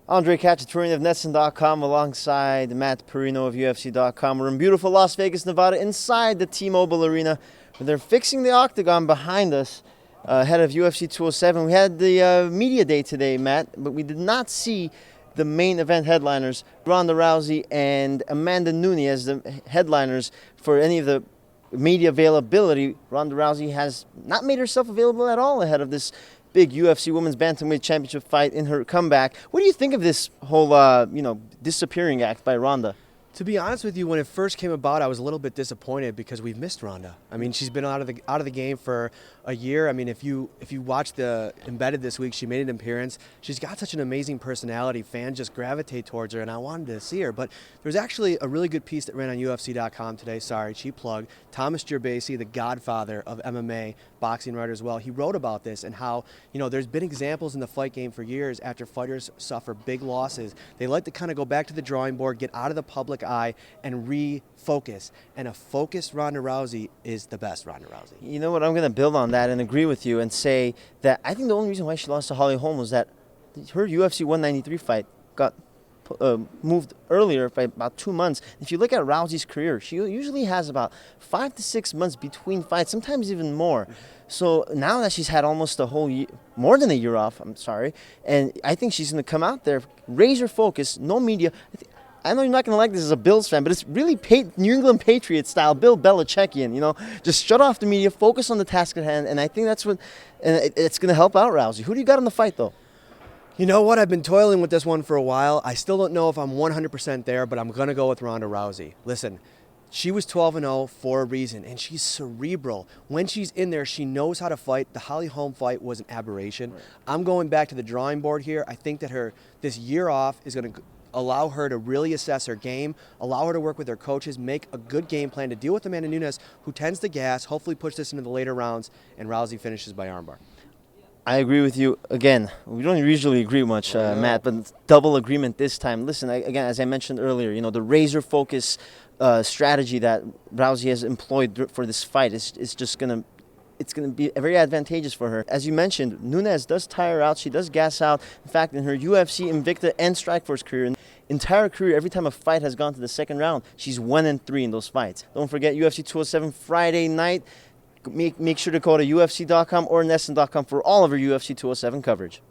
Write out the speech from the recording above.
Andre Cacciatore of Netson.com alongside Matt Perino of UFC.com. We're in beautiful Las Vegas, Nevada, inside the T-Mobile Arena, where they're fixing the octagon behind us ahead of UFC 207. We had the media day today, Matt, but we did not see the main event headliners, Ronda Rousey and Amanda Nunes, as the headliners for any of the media availability. Ronda Rousey has not made herself available at all ahead of this big UFC Women's Bantamweight Championship fight in her comeback. What do you think of this whole, disappearing act by Ronda? To be honest with you, when it first came about, I was a little bit disappointed because we've missed Ronda. I mean, she's been out of the game for a year. I mean, if you watch the Embedded this week, she made an appearance. She's got such an amazing personality. Fans just gravitate towards her, and I wanted to see her. But there's actually a really good piece that ran on UFC.com today. Sorry, cheap plug. Thomas Gerbasi, the godfather of MMA, boxing writer as well, he wrote about this and how, there's been examples in the fight game for years after fighters suffer big losses. They like to kind of go back to the drawing board, get out of the public eye, and refocus. And a focused Ronda Rousey is the best Ronda Rousey. You know what? I'm going to build on that and agree with you and say that I think the only reason why she lost to Holly Holm was that her UFC 193 fight got moved earlier by about 2 months. If you look at Rousey's career, she usually has about 5 to 6 months between fights, sometimes even more. So now that she's had almost a whole year, more than a year off, and I think she's going to come out there, raise her focus, no media. I know you're not going to like this as a Bills fan, but it's really New England Patriots style, Bill Belichickian, just shut off the media, focus on the task at hand, and I think that's it's going to help out Rousey. Who do you got in the fight, though? You know what? I've been toiling with this one for a while. I still don't know if I'm 100% there, but I'm going to go with Ronda Rousey. Listen, she was 12-0 for a reason, and she's cerebral. When she's in there, she knows how to fight. The Holly Holm fight was an aberration. Right. I'm going back to the drawing board here. I think that this year off is going to allow her to really assess her game, allow her to work with her coaches, make a good game plan to deal with Amanda Nunes, who tends to gas, hopefully push this into the later rounds, and Rousey finishes by armbar. I agree with you. Again, we don't usually agree much, Matt, but it's double agreement this time. Listen, again, as I mentioned earlier, the razor focus strategy that Rousey has employed for this fight is just going to be very advantageous for her. As you mentioned, Nunes does tire out. She does gas out. In fact, in her UFC, Invicta, and Strikeforce career, entire career, every time a fight has gone to the second round, she's 1-3 in those fights. Don't forget UFC 207 Friday night. Make sure to go to UFC.com or Nesson.com for all of her UFC 207 coverage.